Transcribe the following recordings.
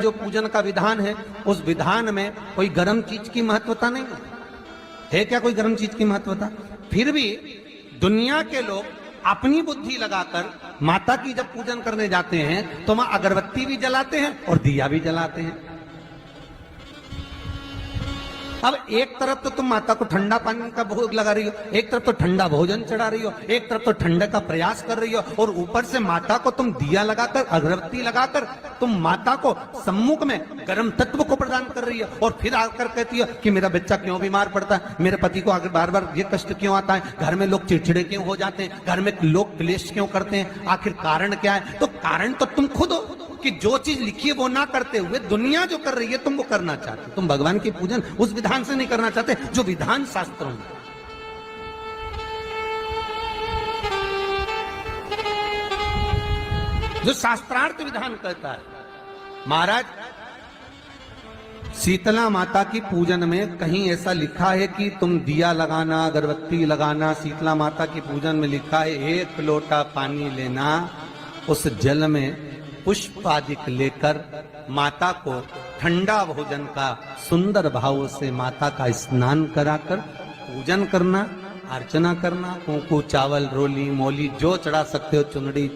जो पूजन का विधान है, उस विधान में कोई गर्म चीज की महत्वता नहीं है क्या? कोई गर्म चीज की महत्वता? फिर भी दुनिया के लोग अपनी बुद्धि लगाकर माता की जब पूजन करने जाते हैं तो वहां अगरबत्ती भी जलाते हैं और दिया भी जलाते हैं। अब एक तरफ तो तुम माता को ठंडा पानी का भोग लगा रही हो, एक तरफ तो ठंडा भोजन चढ़ा रही हो, एक तरफ तो ठंडे का प्रयास कर रही हो, और ऊपर से माता को तुम दिया लगाकर, अगरबत्ती लगाकर तुम माता को सम्मुख में गर्म तत्व को प्रदान कर रही हो। और फिर आकर कहती हो कि मेरा बच्चा क्यों बीमार पड़ता है, मेरे पति को आगे बार बार ये कष्ट क्यों आता है, घर में लोग चिड़चिड़े क्यों हो जाते हैं, घर में लोग क्लेश क्यों करते हैं, आखिर कारण क्या है? तो कारण तो तुम खुद हो कि जो चीज लिखी है वो ना करते हुए दुनिया जो कर रही है तुम वो करना चाहते। तुम भगवान की पूजन उस विधान से नहीं करना चाहते जो विधान शास्त्रों में। जो शास्त्रार्थ विधान कहता है। महाराज, शीतला माता की पूजन में कहीं ऐसा लिखा है कि तुम दिया लगाना, अगरबत्ती लगाना? शीतला माता की पूजन में लिखा है 1 लोटा पानी लेना, उस जल में पुष्प आदि लेकर माता को ठंडा भोजन का सुंदर भाव से माता का स्नान कराकर पूजन करना, अर्चना करना, कुंकू, चावल, रोली, मोली जो चढ़ा सकते हो, चुनड़ी,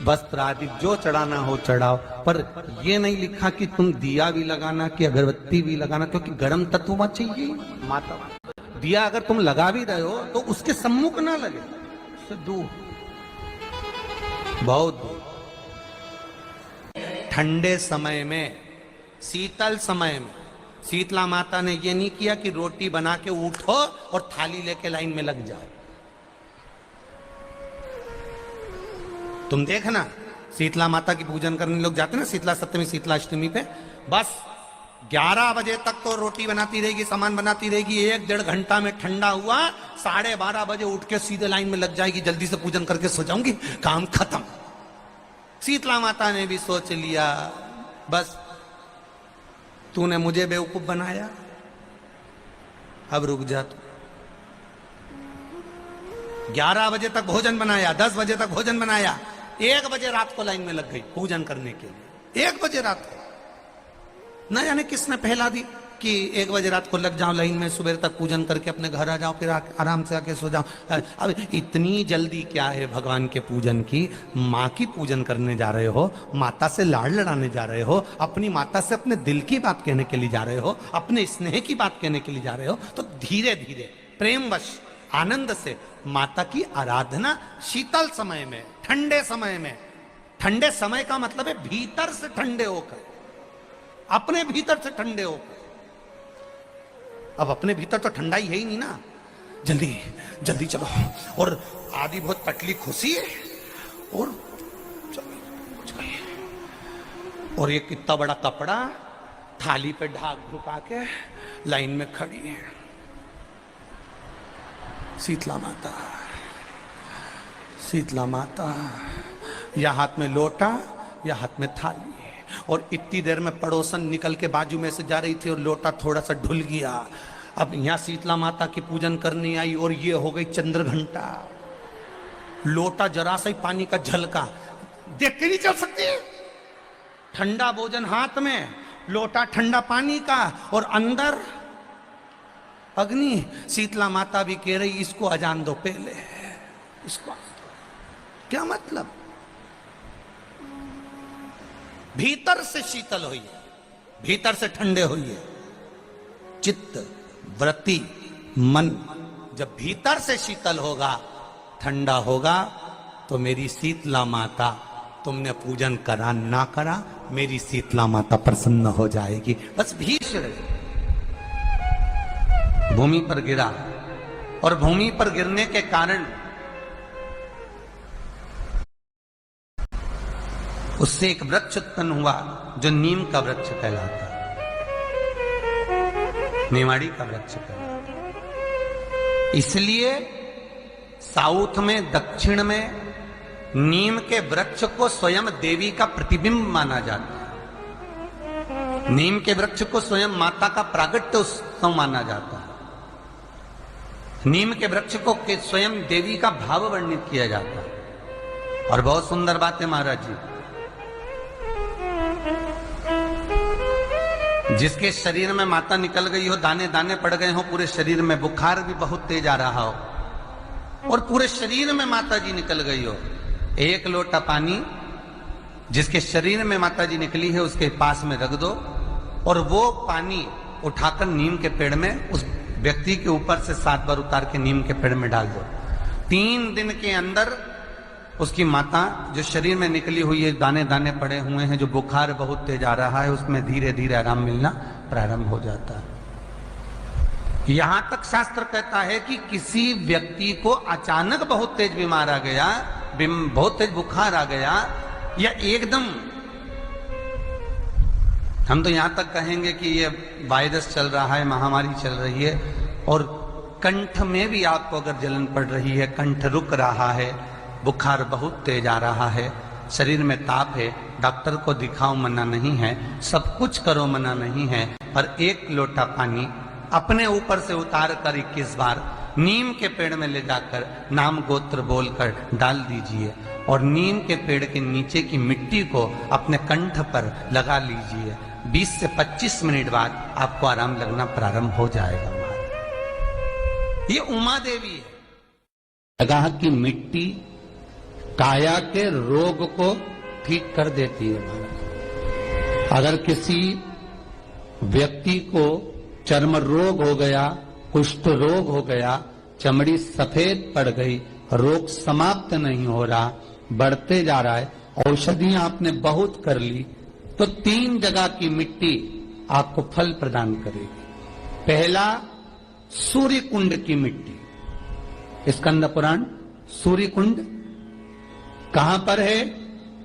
वस्त्र आदि जो चढ़ाना हो चढ़ाओ। पर यह नहीं लिखा कि तुम दिया भी लगाना कि अगरबत्ती भी लगाना, क्योंकि गर्म तत्व मत चाहिए माता। दिया अगर तुम लगा भी रहे हो तो उसके सम्मुख ना लगे, उससे दूर, बहुत दूर। ठंडे समय में, शीतल समय में शीतला माता ने यह नहीं किया कि रोटी बना के उठो और थाली लेके लाइन में लग जाओ। तुम देखना, शीतला माता की पूजन करने लोग जाते ना शीतला सप्तमी, शीतला अष्टमी पे, बस 11 बजे तक तो रोटी बनाती रहेगी, सामान बनाती रहेगी, 1-1.5 घंटा में ठंडा हुआ, 12:30 बजे उठ के सीधे लाइन में लग जाएगी, जल्दी से पूजन करके सो जाऊंगी, काम खत्म। शीतला माता ने भी सोच लिया, बस तूने मुझे बेवकूफ बनाया, अब रुक जा तू। 11 बजे तक भोजन बनाया, 10 बजे तक भोजन बनाया, 1 बजे रात को लाइन में लग गई पूजन करने के लिए। 1 बजे रात को, न जाने किसने पहला दी कि 1 बजे रात को लग जाओ लाइन में, सुबह तक पूजन करके अपने घर आ जाओ, फिर आराम से आके सो जाओ। अब इतनी जल्दी क्या है भगवान के पूजन की? माँ की पूजन करने जा रहे हो, माता से लाड़ लड़ाने जा रहे हो, अपनी माता से अपने दिल की बात कहने के लिए जा रहे हो, अपने स्नेह की बात कहने के लिए जा रहे हो, तो धीरे धीरे प्रेमवश आनंद से माता की आराधना शीतल समय में, ठंडे समय में। ठंडे समय का मतलब है भीतर से ठंडे होकर, अपने भीतर से ठंडे होकर। अब अपने भीतर तो ठंडा ही है ही नहीं ना, जल्दी जल्दी चलो, और आधी बहुत पतली खुशी है, और और ये कितना बड़ा कपड़ा थाली पे ढाक ढुका के लाइन में खड़ी है शीतला माता। शीतला माता, या हाथ में लोटा या हाथ में थाली, और इतनी देर में पड़ोसन निकल के बाजू में से जा रही थी और लोटा थोड़ा सा ढुल गया। अब यहां शीतला माता की पूजन करने आई और ये हो गई चंद्र घंटा, लोटा जरा सा ही पानी का झलका, देख के नहीं चल सकती। ठंडा भोजन हाथ में, लोटा ठंडा पानी का, और अंदर अग्नि। शीतला माता भी कह रही इसको अजान दो पहले, इसको। क्या मतलब? भीतर से शीतल होइए, भीतर से ठंडे होइए। चित्त, वृत्ति, मन जब भीतर से शीतल होगा, ठंडा होगा, तो मेरी शीतला माता, तुमने पूजन करा ना करा, मेरी शीतला माता प्रसन्न हो जाएगी। बस भीष्म भूमि पर गिरा, और भूमि पर गिरने के कारण उससे एक वृक्ष उत्पन्न हुआ जो नीम का वृक्ष कहलाता है, नेवाड़ी का वृक्ष कहलाता। इसलिए साउथ में, दक्षिण में नीम के वृक्ष को स्वयं देवी का प्रतिबिंब माना जाता है। नीम के वृक्ष को स्वयं माता का प्रागट्य उत्सव माना जाता है। नीम के वृक्ष को स्वयं देवी का भाव वर्णित किया जाता है। और बहुत सुंदर बात है महाराज जी, जिसके शरीर में माता निकल गई हो, दाने दाने पड़ गए हो, पूरे शरीर में बुखार भी बहुत तेज आ रहा हो और पूरे शरीर में माता जी निकल गई हो, एक लोटा पानी जिसके शरीर में माता जी निकली है उसके पास में रख दो और वो पानी उठाकर नीम के पेड़ में उस व्यक्ति के ऊपर से 7 बार उतार के नीम के पेड़ में डाल दो। 3 दिन के अंदर उसकी माता जो शरीर में निकली हुई है, दाने दाने पड़े हुए हैं, जो बुखार बहुत तेज आ रहा है, उसमें धीरे धीरे आराम मिलना प्रारंभ हो जाता है। यहां तक शास्त्र कहता है कि किसी व्यक्ति को अचानक बहुत तेज बीमार आ गया, बहुत तेज बुखार आ गया, या एकदम, हम तो यहां तक कहेंगे कि ये वायरस चल रहा है, महामारी चल रही है और कंठ में भी आपको अगर जलन पड़ रही है, कंठ रुक रहा है, बुखार बहुत तेज आ रहा है, शरीर में ताप है, डॉक्टर को दिखाओ मना नहीं है, सब कुछ करो मना नहीं है, पर 1 लोटा पानी अपने ऊपर से उतार कर 21 बार नीम के पेड़ में ले जाकर नाम गोत्र बोलकर डाल दीजिए और नीम के पेड़ के नीचे की मिट्टी को अपने कंठ पर लगा लीजिए। 20 से 25 मिनट बाद आपको आराम लगना प्रारंभ हो जाएगा। ये उमा देवी है। जगह की मिट्टी काया के रोग को ठीक कर देती है। अगर किसी व्यक्ति को चर्म रोग हो गया, कुष्ठ रोग हो गया, चमड़ी सफेद पड़ गई, रोग समाप्त नहीं हो रहा, बढ़ते जा रहा है, औषधियां आपने बहुत कर ली, तो 3 जगह की मिट्टी आपको फल प्रदान करेगी। पहला, सूर्य कुंड की मिट्टी। स्कंद पुराण सूर्य कुंड कहां पर है?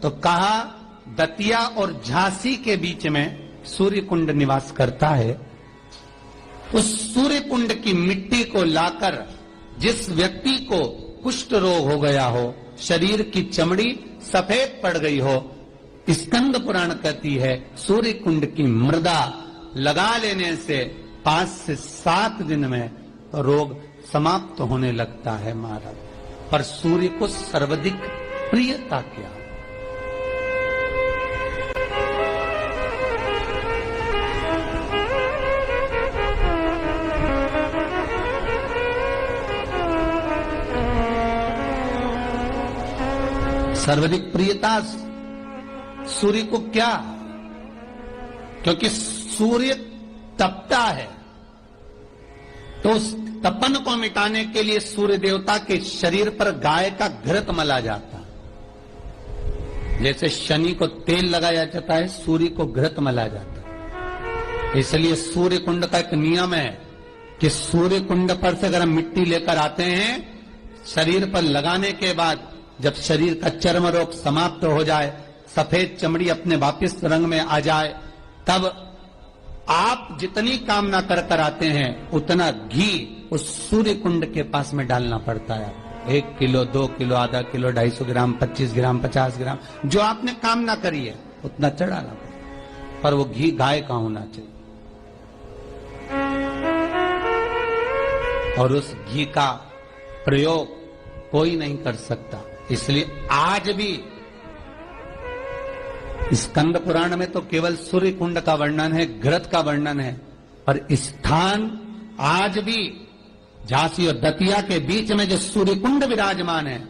तो कहा दतिया और झांसी के बीच में सूर्य कुंड निवास करता है। उस सूर्य कुंड की मिट्टी को लाकर जिस व्यक्ति को कुष्ठ रोग हो गया हो, शरीर की चमड़ी सफेद पड़ गई हो, स्कंद पुराण कहती है सूर्य कुंड की मृदा लगा लेने से 5 से 7 दिन में रोग समाप्त होने लगता है महाराज। पर सूर्य को सर्वाधिक प्रियता क्या? सर्वाधिक प्रियता सूर्य को क्या? क्योंकि सूर्य तपता है, तो उस तपन को मिटाने के लिए सूर्य देवता के शरीर पर गाय का घृत मला जाता है। जैसे शनि को तेल लगाया जाता है, सूर्य को घृत मला जाता है। इसलिए सूर्य कुंड का एक नियम है कि सूर्य कुंड पर से अगर हम मिट्टी लेकर आते हैं, शरीर पर लगाने के बाद जब शरीर का चर्म रोग समाप्त हो जाए, सफेद चमड़ी अपने वापिस रंग में आ जाए, तब आप जितनी कामना कर कर आते हैं उतना घी उस सूर्य कुंड के पास में डालना पड़ता है। 1 किलो, 2 किलो, आधा किलो, 250 ग्राम, 25 ग्राम, 50 ग्राम, जो आपने कामना करी है उतना चढ़ाना पड़ता। पर वो घी गाय का होना चाहिए और उस घी का प्रयोग कोई नहीं कर सकता। इसलिए आज भी स्कंद पुराण में तो केवल सूर्य कुंड का वर्णन है, घृत का वर्णन है, पर स्थान आज भी झांसी और दतिया के बीच में जो सूर्य कुंड विराजमान है,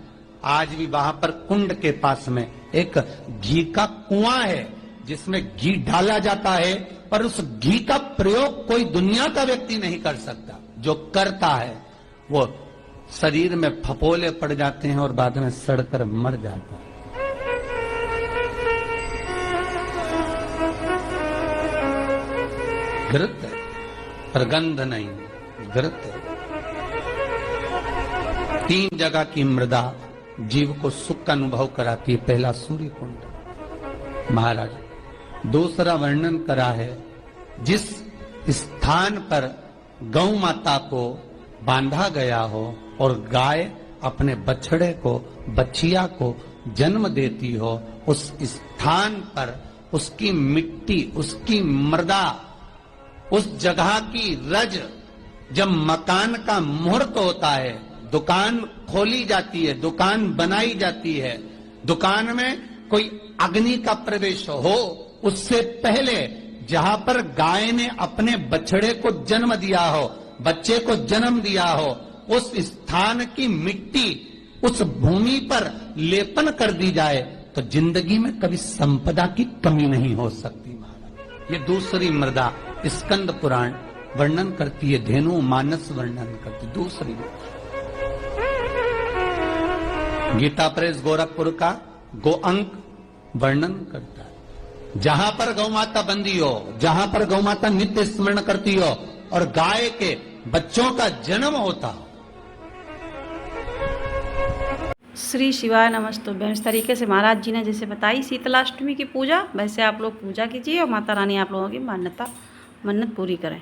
आज भी वहां पर कुंड के पास में एक घी का कुआं है जिसमें घी डाला जाता है, पर उस घी का प्रयोग कोई दुनिया का व्यक्ति नहीं कर सकता। जो करता है वो शरीर में फपोले पड़ जाते हैं और बाद में सड़कर मर जाता है। घृत है, पर गंध नहीं, घृत है। 3 जगह की मृदा जीव को सुख का अनुभव कराती है। पहला सूर्य कुंड महाराज। दूसरा वर्णन करा है, जिस स्थान पर गौ माता को बांधा गया हो और गाय अपने बछड़े को, बछिया को जन्म देती हो, उस स्थान पर उसकी मिट्टी, उसकी मृदा, उस जगह की रज, जब मकान का मुहूर्त होता है, दुकान खोली जाती है, दुकान बनाई जाती है, दुकान में कोई अग्नि का प्रवेश हो, उससे पहले जहां पर गाय ने अपने बछड़े को जन्म दिया हो, बच्चे को जन्म दिया हो, उस स्थान की मिट्टी उस भूमि पर लेपन कर दी जाए तो जिंदगी में कभी संपदा की कमी नहीं हो सकती महाराज। ये दूसरी मृदा स्कंद पुराण वर्णन करती है, धेनु मानस वर्णन करती दूसरी। गीता प्रेस गोरखपुर का गो अंक वर्णन करता है। जहां पर गौ माता बंदी हो, जहां पर गौ माता नित्य स्मरण करती हो और गाय के बच्चों का जन्म होता हो। श्री शिवाय नमस्तुभ्यं। इस तरीके से महाराज जी ने जैसे बताई शीतलाष्टमी की पूजा, वैसे आप लोग पूजा कीजिए और माता रानी आप लोगों की मन्नत पूरी करें।